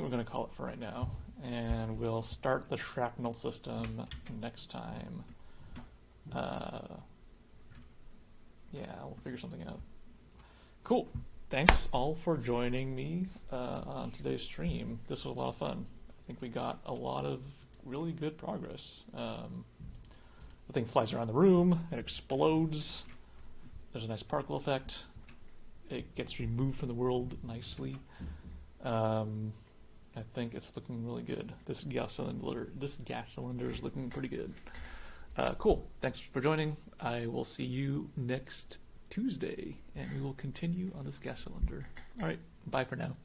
we're going to call it for right now, and we'll start the shrapnel system next time. Yeah, we'll figure something out. Cool. Thanks all for joining me on today's stream. This was a lot of fun. I think we got a lot of really good progress. The thing flies around the room, it explodes, there's a nice particle effect, it gets removed from the world nicely. I think it's looking really good. This gas cylinder is looking pretty good. Cool. Thanks for joining. I will see you next Tuesday, and we will continue on this gas cylinder. All right. Bye for now.